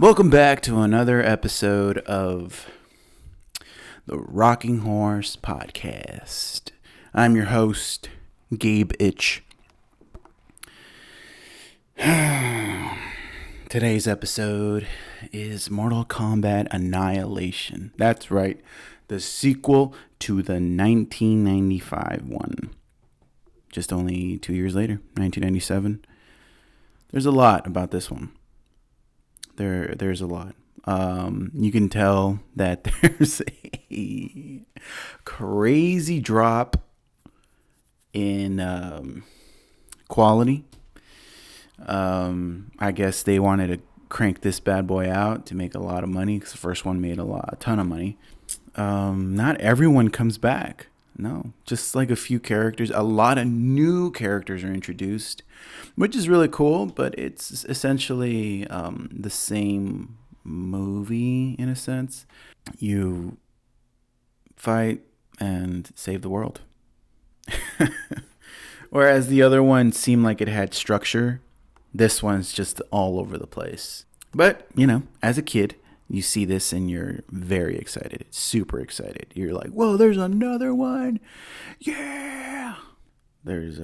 Welcome back to another episode of the Rocking Horse Podcast. I'm your host, Gabe Itch. Today's episode is Mortal Kombat Annihilation. That's right, the sequel to the 1995 one. Just only 2 years later, 1997. There's a lot about this one. There's a lot. You can tell that there's a crazy drop in quality. I guess they wanted to crank this bad boy out to make a lot of money because the first one made a ton of money. Not everyone comes back. No, just like a few characters. A lot of new characters are introduced, which is really cool, but it's essentially the same movie in a sense. You fight and save the world. Whereas the other one seemed like it had structure, this one's just all over the place. But, as a kid, you see this and you're very excited. Super excited. You're like, whoa, there's another one. Yeah. There's,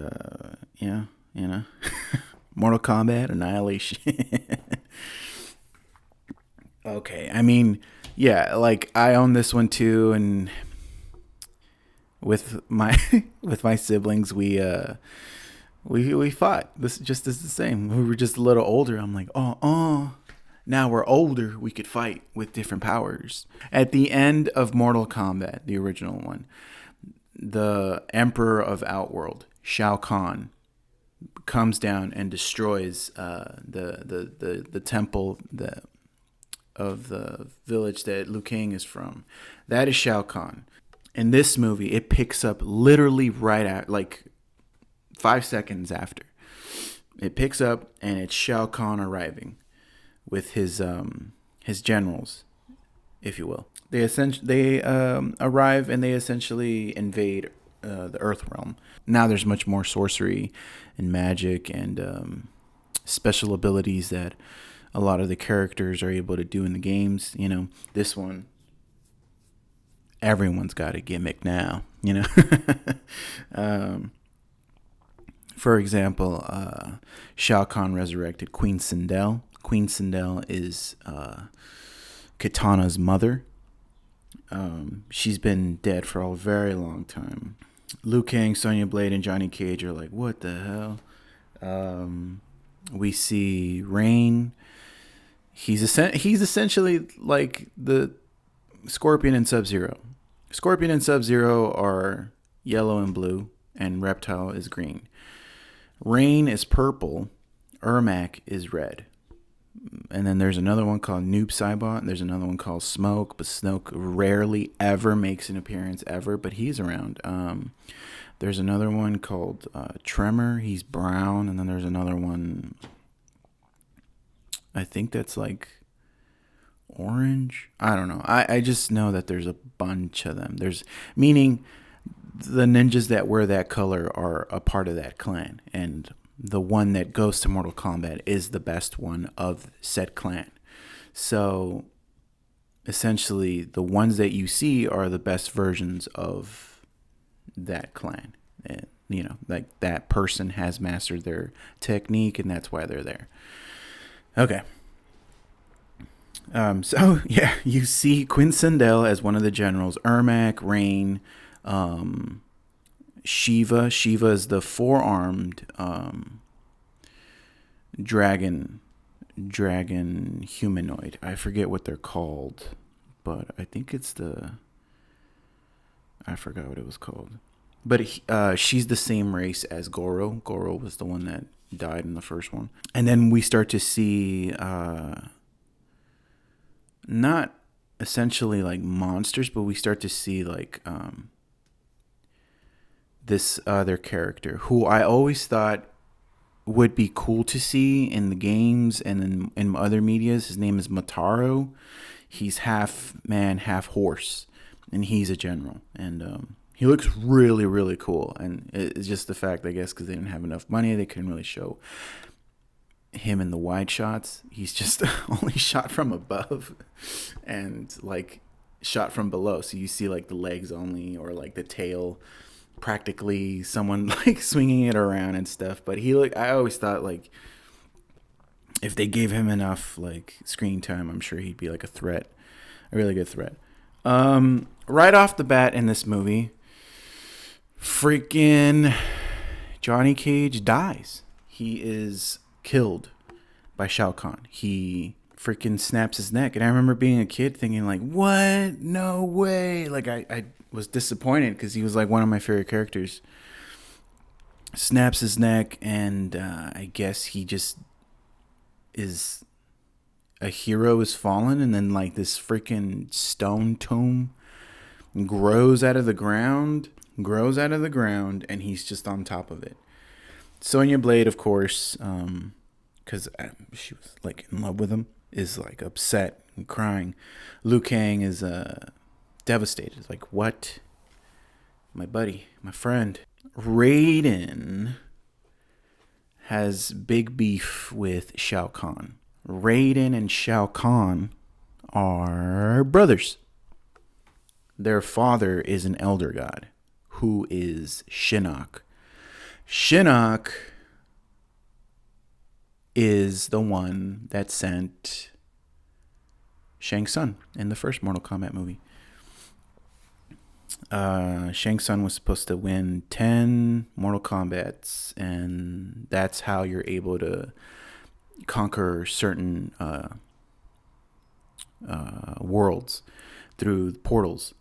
Mortal Kombat Annihilation. Okay. I mean, yeah, like I own this one too. And with my, with my siblings, we fought. This just is the same. We were just a little older. I'm like, now we're older, we could fight with different powers. At the end of Mortal Kombat, the original one, the Emperor of Outworld, Shao Kahn, comes down and destroys the temple of the village that Liu Kang is from. That is Shao Kahn. In this movie, it picks up literally right at, like, 5 seconds after. It picks up and it's Shao Kahn arriving with his generals, if you will. They arrive and they essentially invade the Earth realm. Now there's much more sorcery and magic and special abilities that a lot of the characters are able to do in the games. This one, everyone's got a gimmick now. For example, Shao Kahn resurrected Queen Sindel. Queen Sindel is Kitana's mother. She's been dead for a very long time. Liu Kang, Sonya Blade, and Johnny Cage are like, what the hell? We see Rain. He's essentially like the Scorpion and Sub-Zero. Scorpion and Sub-Zero are yellow and blue, and Reptile is green. Rain is purple. Ermac is red. And then there's another one called Noob Saibot. There's another one called Smoke, but Smoke rarely ever makes an appearance ever, but he's around. There's another one called Tremor. He's brown. And then there's another one, I think that's like orange. I don't know. I just know that there's a bunch of them. Meaning the ninjas that wear that color are a part of that clan. And the one that goes to Mortal Kombat is the best one of said clan. So essentially the ones that you see are the best versions of that clan. And, like that person has mastered their technique and that's why they're there. Okay. So yeah, you see Queen Sindel as one of the generals, Ermac, Rain, Shiva. Shiva is the four-armed dragon humanoid. I forget what they're called, but I think it's I forgot what it was called. But she's the same race as Goro. Goro was the one that died in the first one. And then we start to see not essentially like monsters, but we start to see like this other character who I always thought would be cool to see in the games and in other medias. His name is Motaro. He's half man, half horse, and he's a general. And he looks really, really cool. And it's just the fact, I guess, because they didn't have enough money, they couldn't really show him in the wide shots, he's just only shot from above and like shot from below. So you see like the legs only, or like the tail, practically someone like swinging it around and stuff. But he like, I always thought like if they gave him enough like screen time, I'm sure he'd be like a really good threat. Right off the bat in this movie, freaking Johnny Cage dies. He is killed by Shao Kahn. He freaking snaps his neck. And I remember being a kid thinking like, what? No way. Like I was disappointed because he was like one of my favorite characters. Snaps his neck, and I guess he just is a hero is fallen, and then like this freaking stone tomb grows out of the ground, and he's just on top of it. Sonya Blade, of course, because she was like in love with him, is like upset and crying. Liu Kang is devastated. Like, what? My buddy, my friend. Raiden has big beef with Shao Kahn. Raiden and Shao Kahn are brothers. Their father is an elder god who is Shinnok. Shinnok is the one that sent Shang Tsung in the first Mortal Kombat movie. Shang Tsung was supposed to win 10 Mortal Kombats, and that's how you're able to conquer certain worlds through portals.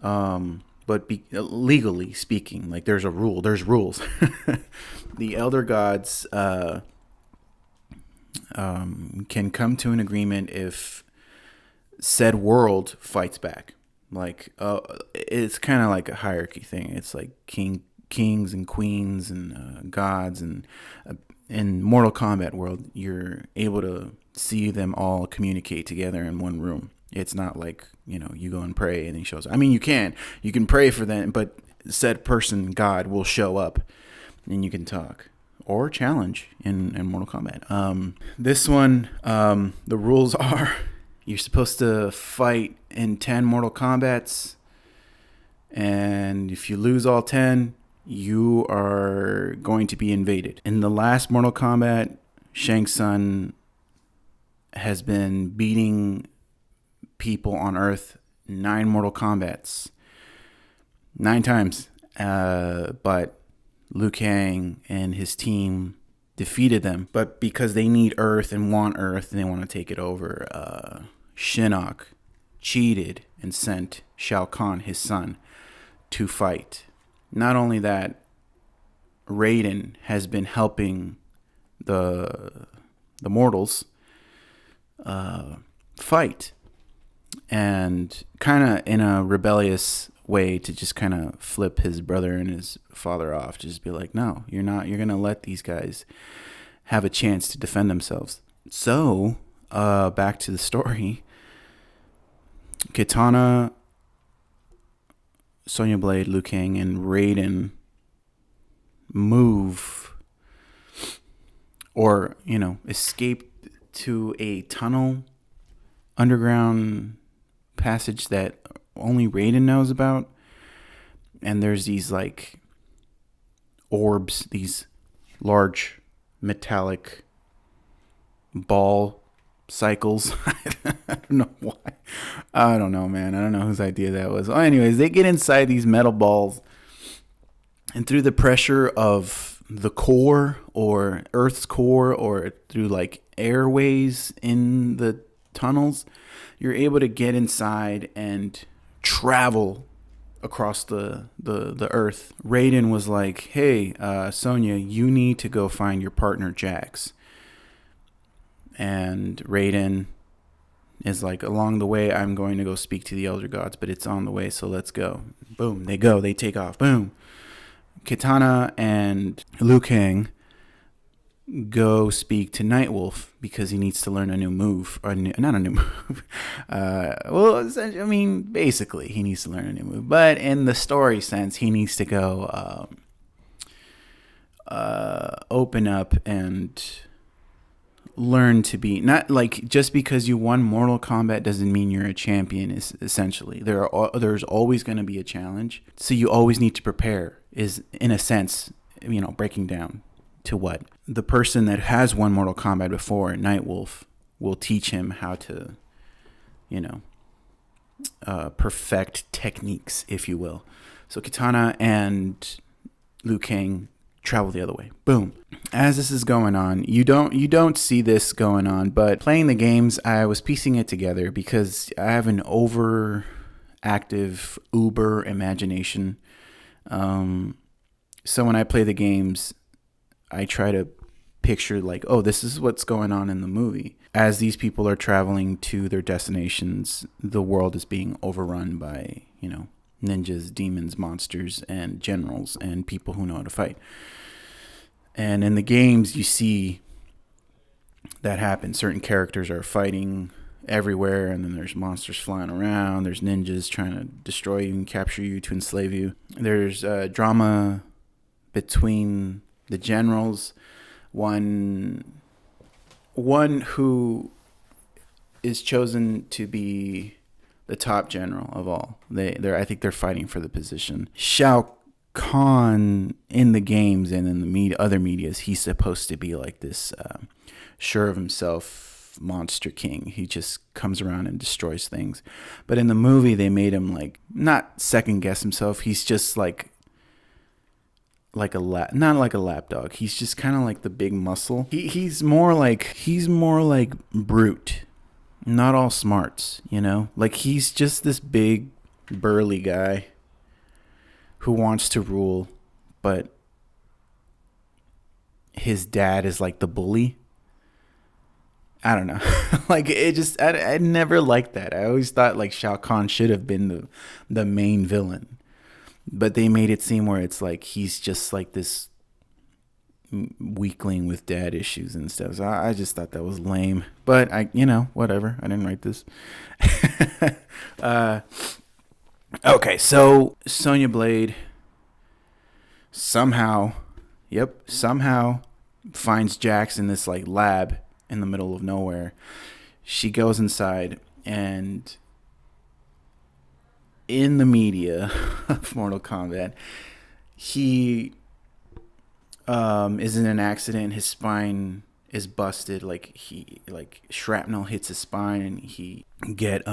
But legally speaking, like there's rules. The Elder Gods can come to an agreement if said world fights back. Like it's kind of like a hierarchy thing. It's like kings and queens and gods, and in Mortal Kombat world, you're able to see them all communicate together in one room. It's not like, you go and pray and he shows up. I mean, you can pray for them, but said person, God, will show up and you can talk or challenge in Mortal Kombat. This one, the rules are you're supposed to fight in 10 Mortal Kombats, and if you lose all 10, you are going to be invaded. In the last Mortal Kombat, Shang Tsung has been beating people on Earth 9 Mortal Kombats. 9 times. But Liu Kang and his team defeated them. But because they need Earth and they want to take it over, Shinnok cheated and sent Shao Kahn, his son, to fight. Not only that, Raiden has been helping the mortals fight, and kind of in a rebellious way to just kind of flip his brother and his father off. Just be like, no, you're not. You're going to let these guys have a chance to defend themselves. So, back to the story. Kitana, Sonya Blade, Liu Kang, and Raiden move or, escape to a tunnel, underground passage that only Raiden knows about. And there's these like orbs, these large metallic ball cycles. I don't know why. I don't know, man. I don't know whose idea that was. Well, anyways, they get inside these metal balls, and through the pressure of the core or Earth's core, or through like airways in the tunnels, you're able to get inside and travel across the Earth. Raiden was like, hey, Sonya, you need to go find your partner Jax. And Raiden is like, along the way, I'm going to go speak to the Elder Gods, but it's on the way, so let's go. Boom, they go, they take off. Boom. Kitana and Liu Kang go speak to Nightwolf because he needs to learn a new move. Or not a new move. Basically, he needs to learn a new move. But in the story sense, he needs to go open up and learn to be, not like just because you won Mortal Kombat doesn't mean you're a champion. Is essentially there's always going to be a challenge, so you always need to prepare. Is in a sense, breaking down to what the person that has won Mortal Kombat before, Nightwolf, will teach him how to, perfect techniques, if you will. So Kitana and Liu Kang travel the other way. Boom. As this is going on, you don't see this going on, but playing the games, I was piecing it together because I have an overactive uber imagination. So when I play the games, I try to picture like, oh, this is what's going on in the movie. As these people are traveling to their destinations, the world is being overrun by, ninjas, demons, monsters, and generals, and people who know how to fight. And in the games, you see that happen. Certain characters are fighting everywhere, and then there's monsters flying around. There's ninjas trying to destroy you and capture you to enslave you. There's drama between the generals. One who is chosen to be the top general of all. I think they're fighting for the position. Shao Kahn in the games and in the other medias, he's supposed to be like this sure of himself monster king. He just comes around and destroys things. But in the movie, they made him like not second guess himself. He's just not like a lapdog. He's just kind of like the big muscle. He's more like brute, not all smarts. Like he's just this big burly guy who wants to rule, but his dad is like the bully. I don't know. Like it just, I never liked that. I always thought like Shao Kahn should have been the main villain, but they made it seem where it's like he's just like this weakling with dad issues and stuff. So I just thought that was lame, but whatever. I didn't write this. Okay, so Sonya Blade somehow finds Jax in this like lab in the middle of nowhere. She goes inside, and in the media of Mortal Kombat, he is in an accident. His spine is busted. Like shrapnel hits his spine, and he get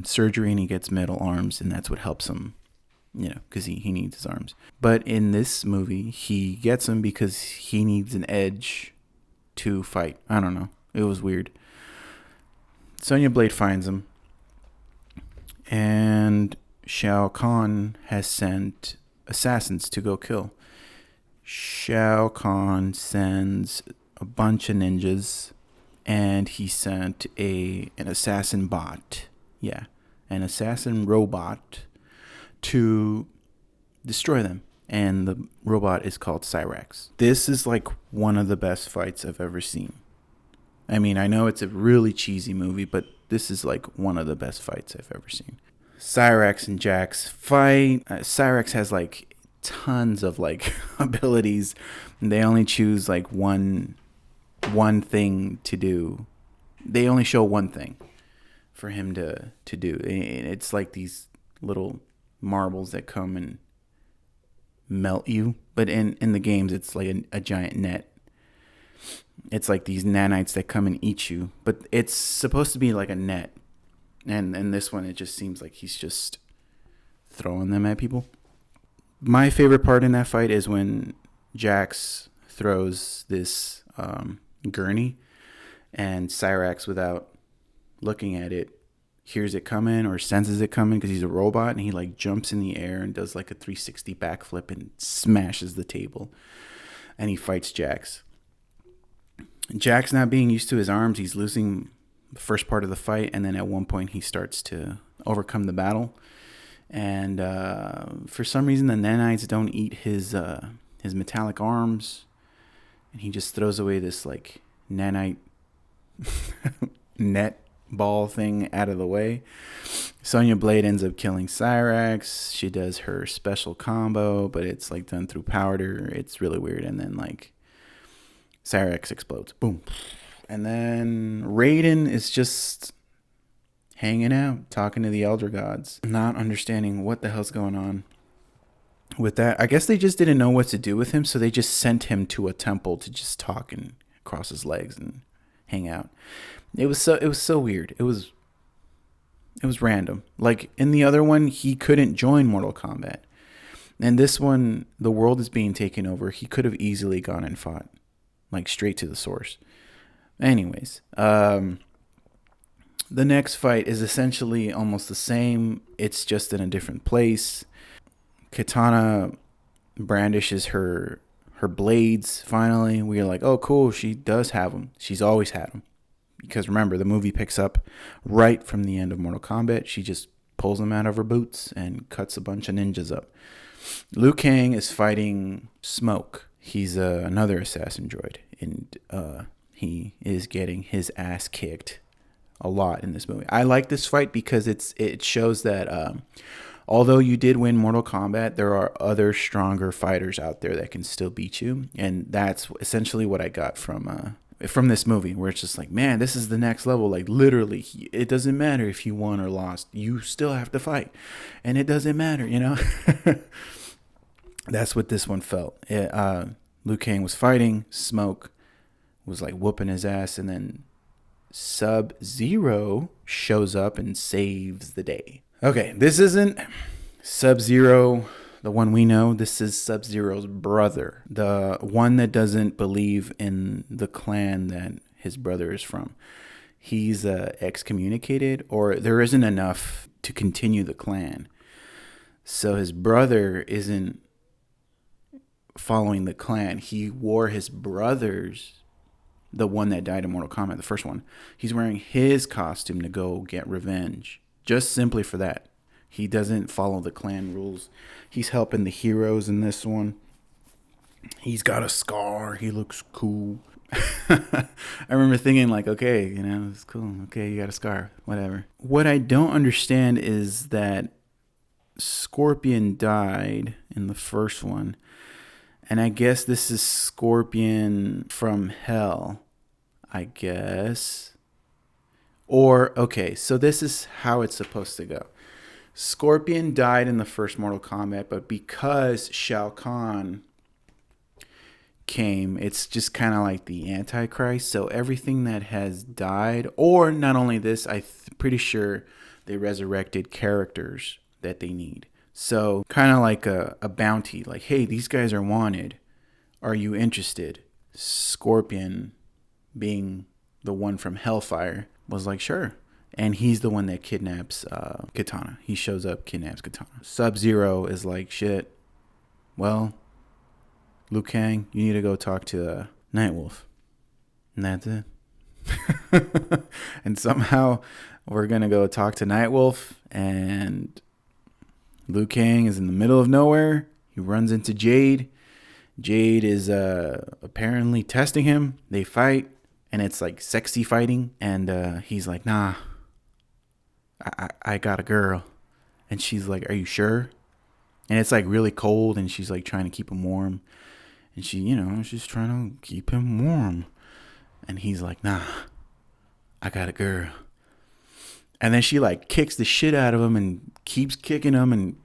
surgery, and he gets metal arms, and that's what helps him, because he needs his arms. But in this movie, he gets them because he needs an edge to fight. I don't know. It was weird. Sonya Blade finds him, and Shao Kahn has sent assassins to go kill. Shao Kahn sends a bunch of ninjas, and he sent an assassin bot. Yeah, an assassin robot to destroy them. And the robot is called Cyrax. This is like one of the best fights I've ever seen. I mean, I know it's a really cheesy movie, but this is like one of the best fights I've ever seen. Cyrax and Jax fight. Cyrax has like tons of like abilities. They only choose like one thing to do. They only show one thing for him to do. It's like these little marbles that come and melt you. But in the games, it's like a giant net. It's like these nanites that come and eat you. But it's supposed to be like a net. And in this one, it just seems like he's just throwing them at people. My favorite part in that fight is when Jax throws this gurney, and Cyrax, without looking at it, hears it coming or senses it coming because he's a robot, and he like jumps in the air and does like a 360 backflip and smashes the table, and he fights Jax. Jax not being used to his arms, he's losing the first part of the fight, and then at one point he starts to overcome the battle, and for some reason the nanites don't eat his metallic arms, and he just throws away this like nanite net ball thing out of the way. Sonya Blade ends up killing Cyrax. She does her special combo, but it's like done through powder. It's really weird. And then like Cyrax explodes. Boom. And then Raiden is just hanging out, talking to the elder gods, not understanding what the hell's going on with that. I guess they just didn't know what to do with him, so they just sent him to a temple to just talk and cross his legs and hang out. It was so weird. It was random. Like in the other one, he couldn't join Mortal Kombat. And this one, the world is being taken over. He could have easily gone and fought, like straight to the source. Anyways, the next fight is essentially almost the same. It's just in a different place. Katana brandishes her blades. Finally, we are like, oh, cool. She does have them. She's always had them. Because remember, the movie picks up right from the end of Mortal Kombat. She just pulls them out of her boots and cuts a bunch of ninjas up. Liu Kang is fighting Smoke. He's another assassin droid. And he is getting his ass kicked a lot in this movie. I like this fight because it shows that although you did win Mortal Kombat, there are other stronger fighters out there that can still beat you. And that's essentially what I got from this movie, where it's just like, man, this is the next level. Like literally, it doesn't matter if you won or lost. You still have to fight. And it doesn't matter, you know? That's what this one felt. Liu Kang was fighting. Smoke was like whooping his ass. And then Sub-Zero shows up and saves the day. Okay, this isn't Sub-Zero, the one we know. This is Sub-Zero's brother, the one that doesn't believe in the clan that his brother is from. He's excommunicated, or there isn't enough to continue the clan. So his brother isn't following the clan. He wore his brother's, the one that died in Mortal Kombat, the first one. He's wearing his costume to go get revenge, just simply for that. He doesn't follow the clan rules. He's helping the heroes in this one. He's got a scar. He looks cool. I remember thinking like, okay, you know, it's cool. Okay, you got a scar, whatever. What I don't understand is that Scorpion died in the first one. And I guess this is Scorpion from hell, I guess. Or, okay, so this is how it's supposed to go. Scorpion died in the first Mortal Kombat, but because Shao Kahn came, it's just kind of like the Antichrist. So everything that has died, or not only this, I'm pretty sure they resurrected characters that they need. So kind of like a bounty, like, hey, these guys are wanted. Are you interested? Scorpion, being the one from Hellfire, was like, sure. And he's the one that kidnaps Katana. He shows up, kidnaps Katana. Sub-Zero is like, shit, well, Liu Kang, you need to go talk to Nightwolf. And that's it. And somehow we're going to go talk to Nightwolf, and Liu Kang is in the middle of nowhere. He runs into Jade. Jade is apparently testing him. They fight, and it's like sexy fighting. And he's like, nah, I got a girl. And she's like, are you sure? And it's like really cold, and she's like trying to keep him warm. And she, you know, she's trying to keep him warm. And he's like, nah, I got a girl. And then she like kicks the shit out of him and keeps kicking him, and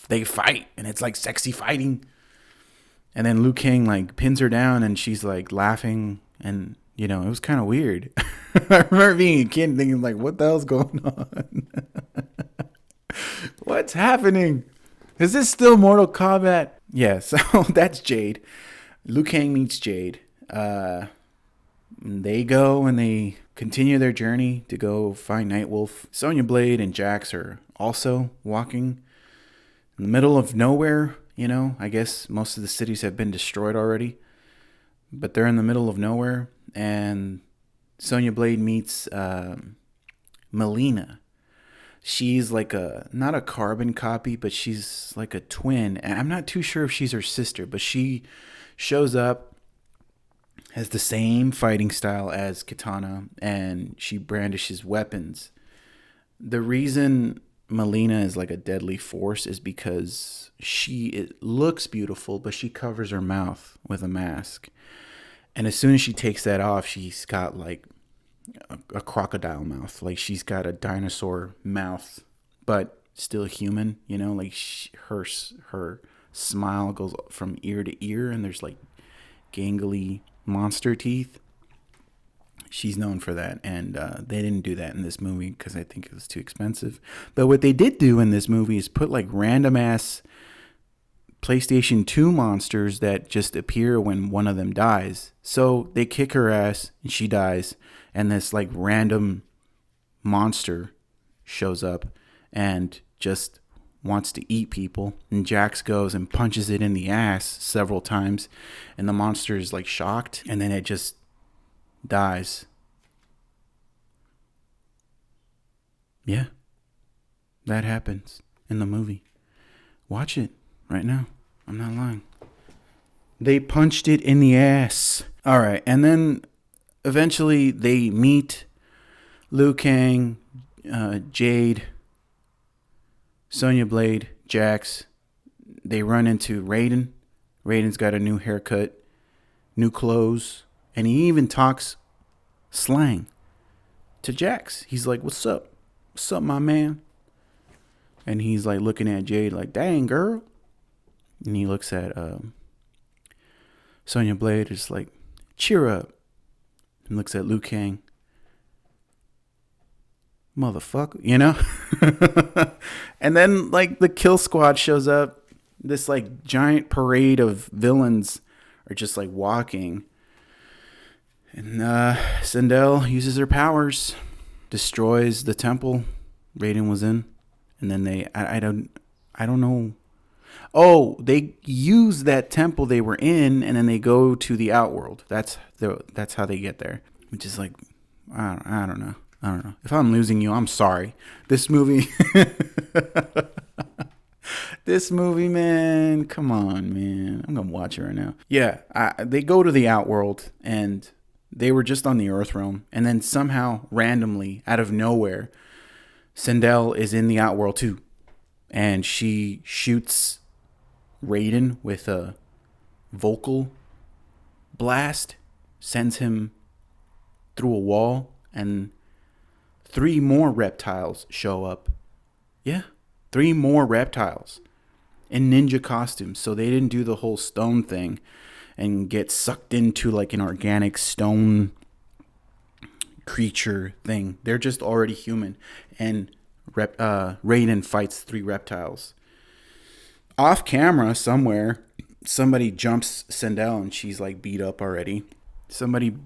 they fight, and it's like sexy fighting. And then Liu Kang like pins her down, and she's like laughing, and you know, it was kind of weird. I remember being a kid thinking like, what the hell's going on? What's happening? Is this still Mortal Kombat? Yeah, so that's Jade. Liu Kang meets Jade. They go and they continue their journey to go find Nightwolf. Sonya Blade and Jax are also walking in the middle of nowhere. You know, I guess most of the cities have been destroyed already, but they're in the middle of nowhere. And Sonya Blade meets Melina. She's like not a carbon copy, but she's like a twin. And I'm not too sure if she's her sister, but she shows up, has the same fighting style as Katana, and she brandishes weapons. The reason Melina is like a deadly force is because it looks beautiful, but she covers her mouth with a mask. And as soon as she takes that off, she's got like a crocodile mouth. Like she's got a dinosaur mouth, but still human. You know, like her smile goes from ear to ear, and there's like gangly monster teeth. She's known for that, and they didn't do that in this movie because I think it was too expensive. But what they did do in this movie is put like random ass PlayStation 2 monsters that just appear when one of them dies. So they kick her ass and she dies, and this like random monster shows up and just wants to eat people, and Jax goes and punches it in the ass several times, and the monster is like shocked, and then it just dies. Yeah, that happens in the movie. Watch it right now. I'm not lying. They punched it in the ass. All right, and then eventually they meet Liu Kang, Jade, Sonya Blade, Jax. They run into Raiden. Raiden's got a new haircut, new clothes, and he even talks slang to Jax. He's like, "What's up? What's up, my man?" And he's like looking at Jade like, "Dang, girl." And he looks at Sonya Blade, just like, "Cheer up." And looks at Liu Kang. "Motherfucker," you know? And then like the kill squad shows up. This like giant parade of villains are just like walking. And Sindel uses her powers, destroys the temple Raiden was in. And then I don't know. Oh, they use that temple they were in, and then they go to the outworld. That's how they get there. Which is like, I don't know. If I'm losing you, I'm sorry. This movie, man. Come on, man. I'm gonna watch it right now. Yeah, they go to the outworld, and they were just on the Earth realm, and then somehow, randomly, out of nowhere, Sindel is in the outworld too, and she shoots Raiden with a vocal blast, sends him through a wall, and 3 more reptiles show up. Yeah, 3 more reptiles in ninja costumes. So they didn't do the whole stone thing and get sucked into like an organic stone creature thing. They're just already human. And Raiden fights 3 reptiles. Off camera somewhere, somebody jumps Sindel and she's like beat up already. Somebody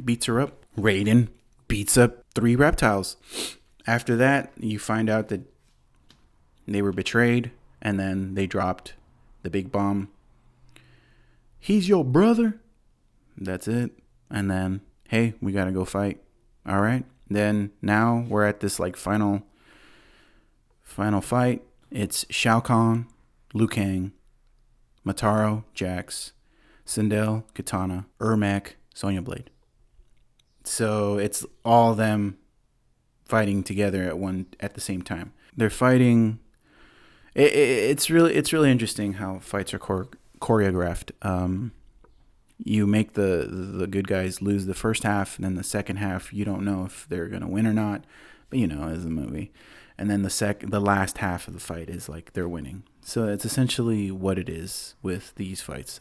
beats her up. Raiden beats up 3 reptiles. After that, you find out that they were betrayed, and then they dropped the big bomb. "He's your brother." That's it. And then, hey, we gotta go fight. All right. Then now we're at this like final fight. It's Shao Kahn, Liu Kang, Mataro, Jax, Sindel, Kitana, Ermac, Sonya Blade. So it's all them fighting together at the same time. They're fighting. It's really interesting how fights are choreographed. You make the good guys lose the first half, and then the second half you don't know if they're gonna win or not. But it's a movie. And then the last half of the fight is like they're winning. So it's essentially what it is with these fights.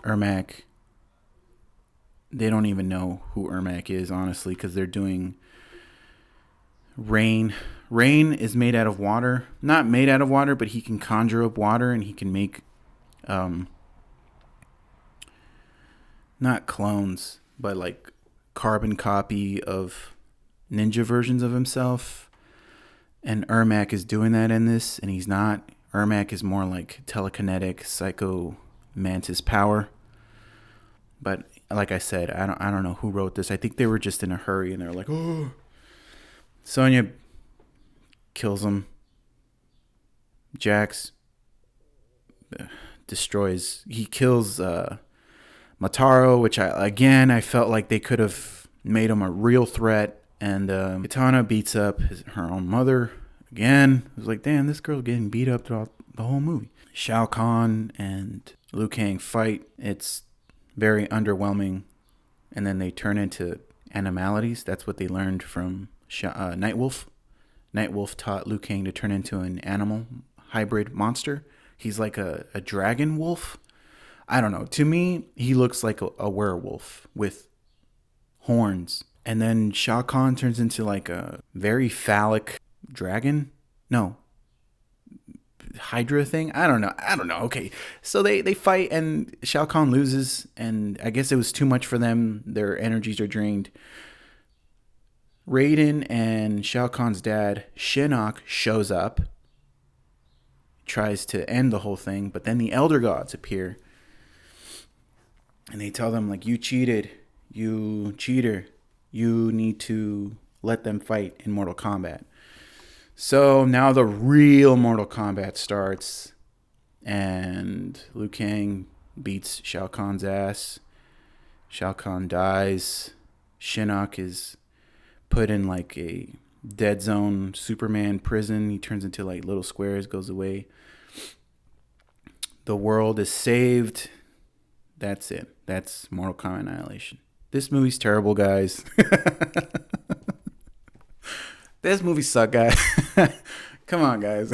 Ermac. They don't even know who Ermac is, honestly, because they're doing rain. Rain is made out of water. Not made out of water, but he can conjure up water, and he can make, not clones, but like carbon copy of ninja versions of himself. And Ermac is doing that in this, and he's not. Ermac is more like telekinetic, psycho mantis power. But like I said, I don't know who wrote this. I think they were just in a hurry, and they're like, "Oh." Sonya kills him. Jax destroys. He kills Mataro, which I felt like they could have made him a real threat. And Kitana beats up her own mother again. It was like, damn, this girl's getting beat up throughout the whole movie. Shao Kahn and Liu Kang fight. It's very underwhelming. And then they turn into animalities. That's what they learned from Nightwolf. Nightwolf taught Liu Kang to turn into an animal hybrid monster. He's like a dragon wolf. I don't know. To me, he looks like a werewolf with horns. And then Shao Kahn turns into like a very phallic dragon. No. Hydra thing. I don't know. Okay. So they fight and Shao Kahn loses. And I guess it was too much for them. Their energies are drained. Raiden and Shao Kahn's dad, Shinnok, shows up. Tries to end the whole thing. But then the Elder Gods appear. And they tell them, like, you cheated. You cheater. You need to let them fight in Mortal Kombat. So now the real Mortal Kombat starts. And Liu Kang beats Shao Kahn's ass. Shao Kahn dies. Shinnok is put in like a dead zone Superman prison. He turns into like little squares, goes away. The world is saved. That's it. That's Mortal Kombat Annihilation. This movie's terrible, guys. This movie sucked, guys. Come on, guys.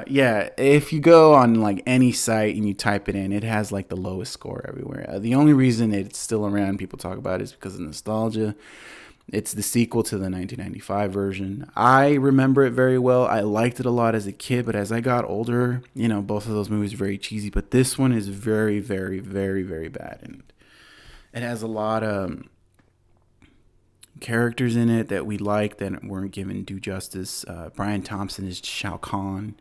Yeah, if you go on like any site and you type it in, it has like the lowest score everywhere. The only reason it's still around, people talk about it, is because of nostalgia. It's the sequel to the 1995 version. I remember it very well. I liked it a lot as a kid, but as I got older, you know, both of those movies are very cheesy. But this one is very, very, very, very bad. And it has a lot of characters in it that we liked that weren't given due justice. Brian Thompson is Shao Kahn.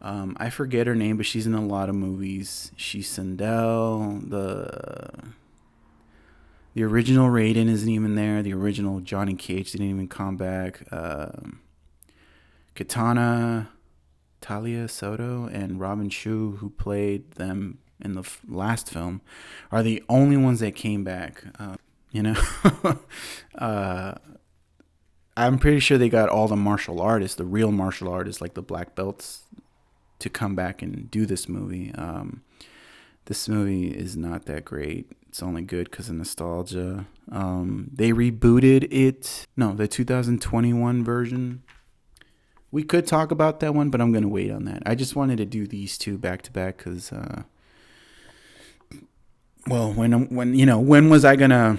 I forget her name, but she's in a lot of movies. She's Sindel. The original Raiden isn't even there. The original Johnny Cage didn't even come back. Katana, Talia Soto, and Robin Shu, who played them in the last film, are the only ones that came back. You know, I'm pretty sure they got all the martial artists, the real martial artists, like the black belts, to come back and do this movie. This movie is not that great. It's only good because of nostalgia. They rebooted it. No, the 2021 version. We could talk about that one, but I'm going to wait on that. I just wanted to do these two back to back because, well, when was I going to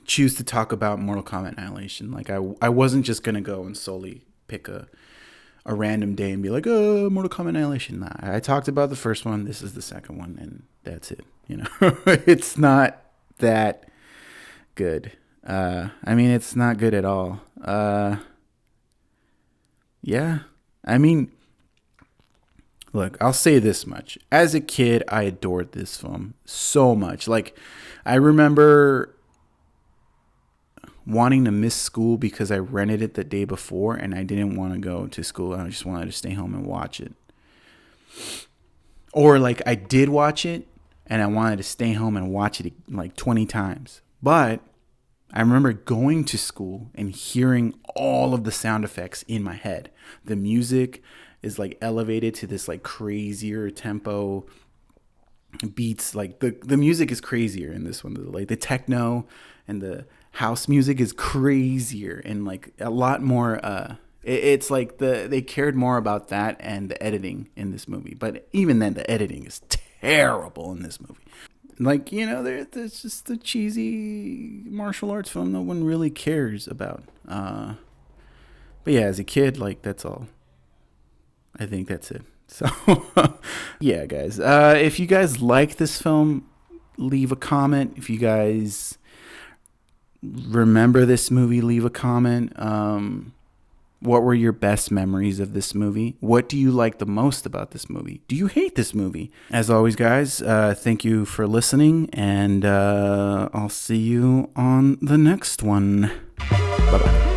choose to talk about Mortal Kombat Annihilation? Like, I wasn't just going to go and solely pick a random day and be like, oh, Mortal Kombat Annihilation. Nah, I talked about the first one. This is the second one, and that's it. You know, it's not that good. I mean, it's not good at all. Yeah. I mean, look, I'll say this much. As a kid, I adored this film so much. Like, I remember wanting to miss school because I rented it the day before and I didn't want to go to school. I just wanted to stay home and watch it. Or like I did watch it and I wanted to stay home and watch it like 20 times. But I remember going to school and hearing all of the sound effects in my head. The music is like elevated to this like crazier tempo beats. Like the music is crazier in this one. Like the techno and the house music is crazier and like a lot more. It's like they cared more about that and the editing in this movie. But even then, the editing is terrible in this movie. Like, you know, there's just the cheesy martial arts film no one really cares about. But yeah, as a kid, like, that's all. I think that's it. So, yeah, guys. If you guys like this film, leave a comment. If you guys remember this movie, leave a comment. What were your best memories of this movie? What do you like the most about this movie? Do you hate this movie? As always, guys, thank you for listening, and I'll see you on the next one. Bye-bye.